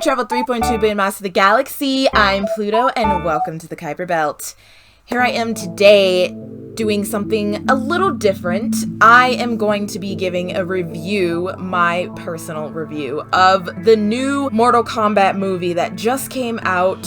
We've traveled 3.2 billion miles to the galaxy. I'm Pluto, and welcome to the Kuiper Belt. Here I am today doing something a little different. I am going to be giving a review, my personal review, of the new Mortal Kombat movie that just came out.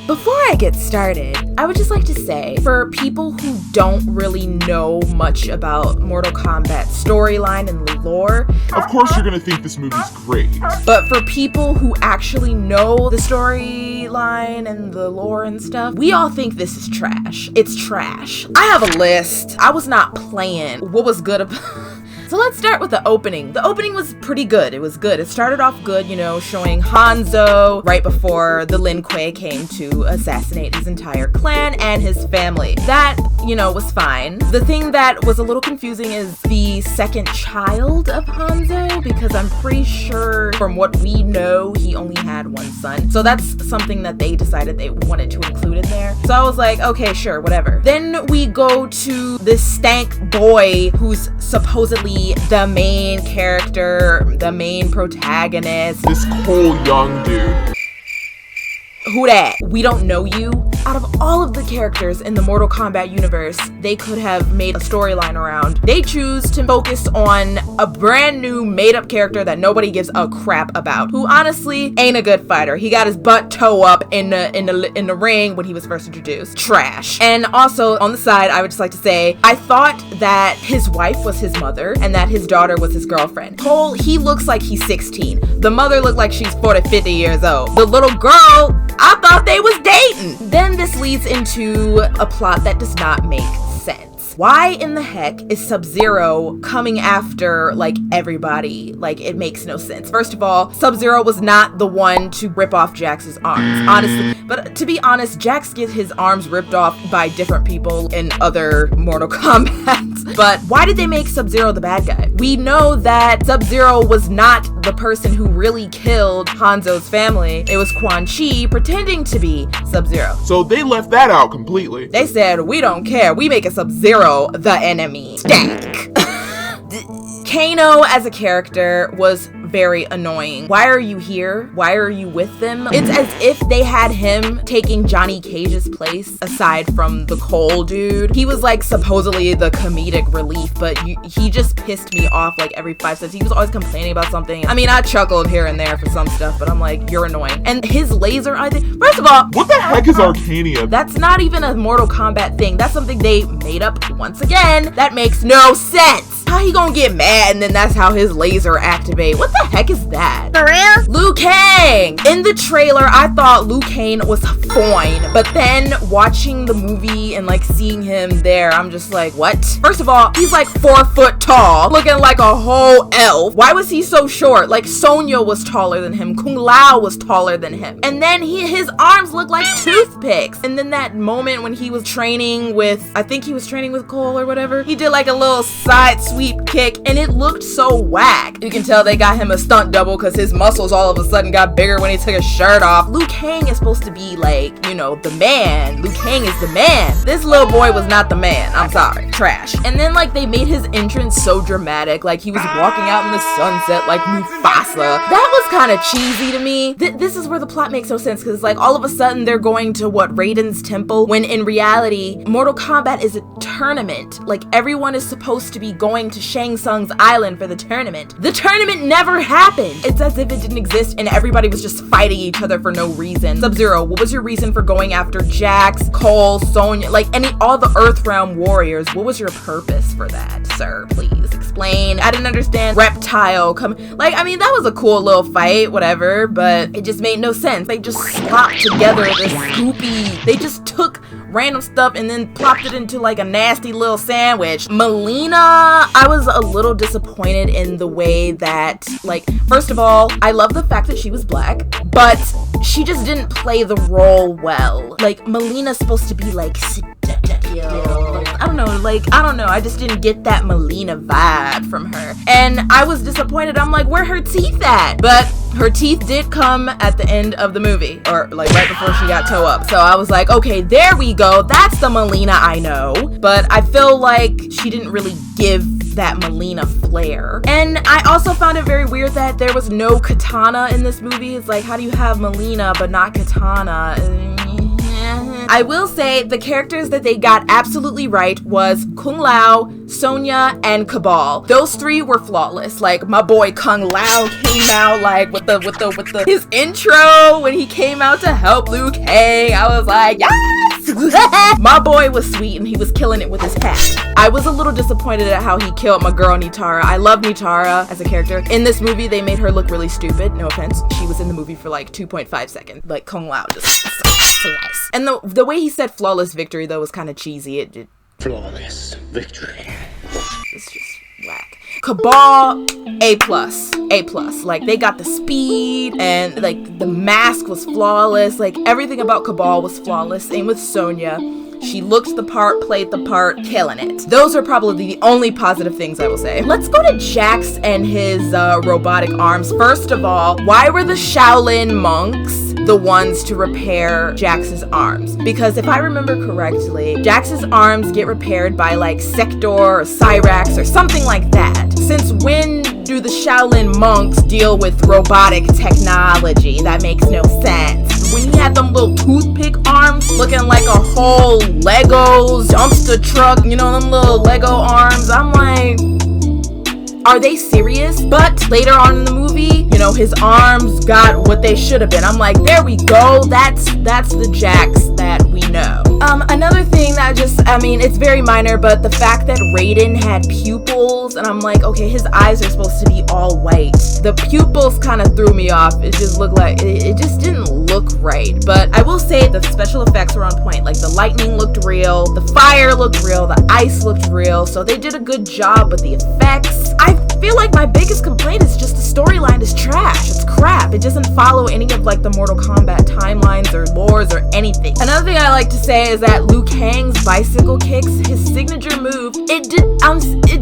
Before I get started, I would just like to say, for people who don't really know much about Mortal Kombat's storyline and lore, of course you're gonna think this movie's great. But for people who actually know the storyline and the lore and stuff, we all think this is trash. It's trash. I have a list. I was not playing what was good about So let's start with the opening. The opening was pretty good. It was good. It started off good, you know, showing Hanzo right before the Lin Kuei came to assassinate his entire clan and his family. That, you know, was fine. The thing that was a little confusing is the second child of Hanzo, because I'm pretty sure from what we know, he only had one son. So that's something that they decided they wanted to include in there. So I was like, okay, sure, whatever. Then we go to this stank boy who's supposedly the main character, the main protagonist. This cool young dude. Who dat? We don't know you. Out of all of the characters in the Mortal Kombat universe they could have made a storyline around, they choose to focus on a brand new made-up character that nobody gives a crap about, who honestly ain't a good fighter. He got his butt toe up in the ring when he was first introduced. Trash. And also on the side, I would just like to say, I thought that his wife was his mother and that his daughter was his girlfriend. Cole, he looks like he's 16. The mother looked like she's 40, 50 years old. The little girl, I thought they was dating. Then this leads into a plot that does not make sense. Why in the heck is Sub-Zero coming after, like, everybody? Like, it makes no sense. First of all, Sub-Zero was not the one to rip off Jax's arms, honestly. But to be honest, Jax gets his arms ripped off by different people in other Mortal Kombat. But why did they make Sub-Zero the bad guy? We know that Sub-Zero was not the person who really killed Hanzo's family. It was Quan Chi pretending to be Sub-Zero. So they left that out completely. They said, we don't care. We make a Sub-Zero the enemy. Stank. Kano as a character was very annoying. Why are you here? Why are you with them? It's as if they had him taking Johnny Cage's place aside from the Cole dude. He was like supposedly the comedic relief, but he just pissed me off like every 5 seconds. He was always complaining about something. I mean, I chuckled here and there for some stuff, but I'm like, you're annoying. And his laser, I think, first of all, what the heck is Arcania? That's not even a Mortal Kombat thing. That's something they made up once again. That makes no sense. How he gonna get mad and then that's how his laser activate? What the heck is that? For real? Liu Kang! In the trailer, I thought Liu Kang was fine, but then watching the movie and like seeing him there, I'm just like, what? First of all, he's like 4 foot tall, looking like a whole elf. Why was he so short? Like Sonya was taller than him, Kung Lao was taller than him, and then his arms look like toothpicks. And then that moment when he was training with, I think he was training with Cole or whatever, he did like a little side sweep kick and it looked so whack. You can tell they got him a stunt double because his muscles all of a sudden got bigger when he took his shirt off. Liu Kang is supposed to be like, you know, the man. Liu Kang is the man. This little boy was not the man. I'm sorry. Trash. And then like they made his entrance so dramatic, like he was walking out in the sunset like Mufasa. That was kind of cheesy to me. This is where the plot makes no sense, because like all of a sudden they're going to what, Raiden's temple, when in reality Mortal Kombat is a tournament. Like everyone is supposed to be going to Shang Tsung's island for the tournament. The tournament never happened. It's as if it didn't exist and everybody was just fighting each other for no reason. Sub-Zero, what was your reason for going after Jax, Cole, Sonya, like all the Earthrealm warriors? What was your purpose for that, sir? Please explain. I didn't understand Reptile like, I mean, that was a cool little fight, whatever, but it just made no sense. They just slopped together this goopy, they just took random stuff and then plopped it into like a nasty little sandwich. Melina, I was a little disappointed in the way that, like, first of all, I love the fact that she was black, but she just didn't play the role well. Like, Melina's supposed to be like seductive. I don't know, I just didn't get that Melina vibe from her. And I was disappointed. I'm like, where her teeth at? But her teeth did come at the end of the movie, or like right before she got toe up. So I was like, okay, there we go. That's the Melina I know. But I feel like she didn't really give that Melina flair. And I also found it very weird that there was no Katana in this movie. It's like, how do you have Melina but not Katana? I will say the characters that they got absolutely right was Kung Lao, Sonya, and Cabal. Those three were flawless. Like, my boy Kung Lao came out like with his intro when he came out to help Liu Kang. I was like, yes! My boy was sweet and he was killing it with his cat. I was a little disappointed at how he killed my girl Nitara. I love Nitara as a character. In this movie, they made her look really stupid. No offense. She was in the movie for like 2.5 seconds. Like, Kung Lao just so nice. And the way he said flawless victory though was kind of cheesy. Flawless victory. It's just whack. Cabal, A+. Like, they got the speed and like the mask was flawless. Like, everything about Cabal was flawless. Same with Sonya. She looked the part, played the part, killing it. Those are probably the only positive things I will say. Let's go to Jax and his robotic arms. First of all, why were the Shaolin monks the ones to repair Jax's arms? Because if I remember correctly, Jax's arms get repaired by like Sector or Cyrax or something like that. Since when do the Shaolin monks deal with robotic technology? That makes no sense. When he had them little toothpick arms looking like a whole Legos dumpster truck, you know, them little Lego arms, I'm like, are they serious? But later on in the movie, you know, his arms got what they should have been. I'm like, there we go. That's the Jax that we know. Another thing that it's very minor, but the fact that Raiden had pupils, and I'm like, okay, his eyes are supposed to be all white. The pupils kind of threw me off. It just looked like, it just didn't look right. But I will say the special effects were on point. Like, the lightning looked real, the fire looked real, the ice looked real. So they did a good job with the effects. I feel like my biggest complaint is just the storyline is trash. It's crap. It doesn't follow any of like the Mortal Kombat timelines or lores or anything. Another thing I like to say is that Liu Kang's bicycle kicks, his signature move, it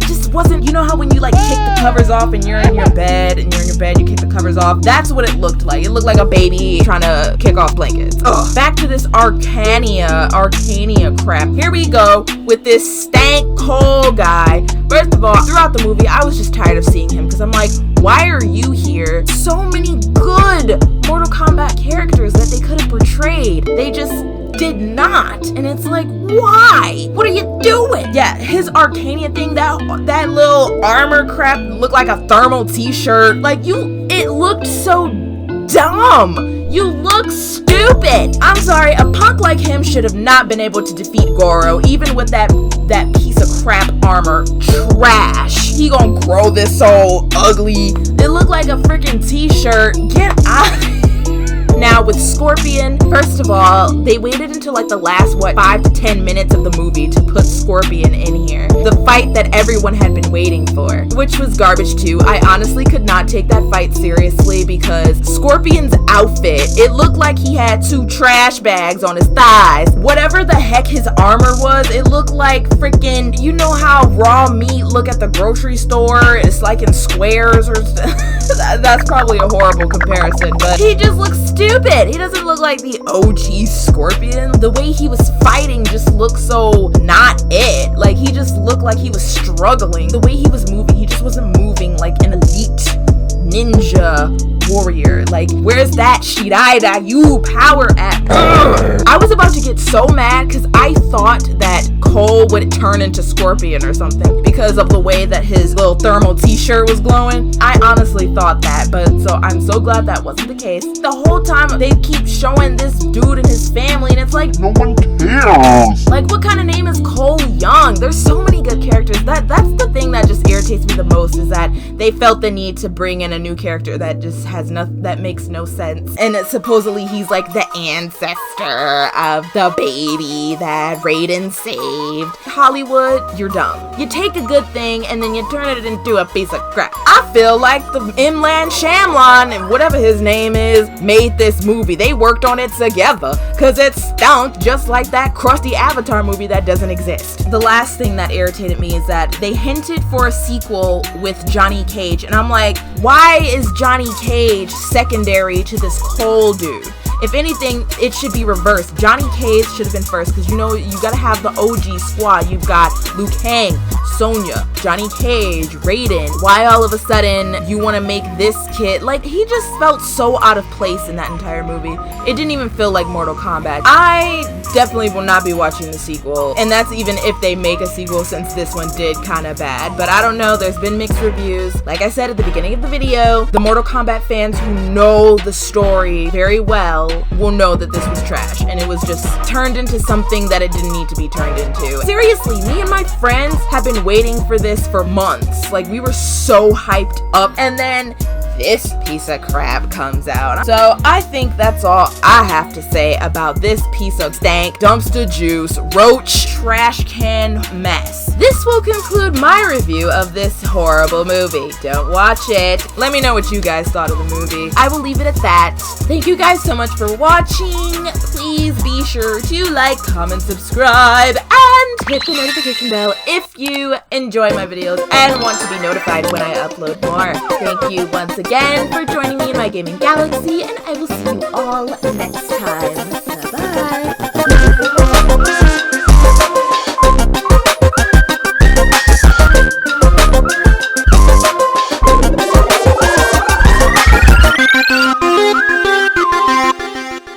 just wasn't, you know how when you like kick the covers off and you're in your bed, you kick the covers off? That's what it looked like. It looked like a baby trying to kick off blankets. Ugh. Back to this Arcania crap. Here we go with this stank Cole guy. First of all, throughout the movie, I was just tired of seeing him because I'm like, why are you here? So many good Mortal Kombat characters that they could have portrayed. They just did not. And it's like, why? What are you doing? Yeah, his Arcania thing, that little armor crap looked like a thermal t-shirt. Like, it looked so dumb. You look stupid. I'm sorry, a punk like him should have not been able to defeat Goro, even with that piece of crap armor. Trash. He gonna grow this so ugly. It looked like a freaking t-shirt. Get out of here. Now with Scorpion, first of all, they waited until like the last 5 to 10 minutes of the movie to put Scorpion in here. The fight that everyone had been waiting for, which was garbage too. I honestly could not take that fight seriously because Scorpion's outfit, it looked like he had 2 trash bags on his thighs. Whatever the heck his armor was, it looked like freaking, you know how raw meat look at the grocery store? It's like in squares or that's probably a horrible comparison, but he just looks stupid. He doesn't look like the OG Scorpion. The way he was fighting just looked so not it. Like, he just looked like he was struggling. The way he was moving, he just wasn't moving like an elite ninja warrior. Like, where's that Shiraida you power at? I was about to get so mad because I thought that Cole would turn into Scorpion or something because of the way that his little thermal t-shirt was glowing. I honestly thought that, but so I'm so glad that wasn't the case. The whole time they keep showing this dude and his family and it's like, No one cares. like, what kind of name is Cole Young? There's so many good characters. That's the thing that just irritates me the most, is that they felt the need to bring in a new character that just has nothing, that makes no sense. And supposedly he's like the ancestor of the baby that Raiden saved. Hollywood, you're dumb. You take a good thing and then you turn it into a piece of crap. I feel like the Imlan Shamlan and whatever his name is made this movie. They worked on it together because it stunk just like that crusty Avatar movie that doesn't exist. The last thing that irritated me is that they hinted for a sequel with Johnny Cage, and I'm like, why is Johnny Cage secondary to this Cole dude? If anything, it should be reversed. Johnny Cage should have been first, because you know you gotta have the OG squad. You've got Liu Kang, Sonya, Johnny Cage, Raiden. Why all of a sudden you want to make this kid, like, he just felt so out of place in that entire movie. It didn't even feel like Mortal Kombat. I definitely will not be watching the sequel, and that's even if they make a sequel, since this one did kind of bad. But I don't know, there's been mixed reviews. Like I said at the beginning of the video, the Mortal Kombat fans who know the story very well will know that this was trash, and it was just turned into something that it didn't need to be turned into. Seriously, me and my friends have been waiting for this for months. Like, we were so hyped up, and then this piece of crap comes out. So I think that's all I have to say about this piece of stank, dumpster juice, roach, trash can mess. This will conclude my review of this horrible movie. Don't watch it. Let me know what you guys thought of the movie. I will leave it at that. Thank you guys so much for watching. Please be sure to like, comment, subscribe, and hit the notification bell if you enjoy my videos and want to be notified when I upload more. Thank you once again for joining me in my gaming galaxy, and I will see you all next time. Bye-bye.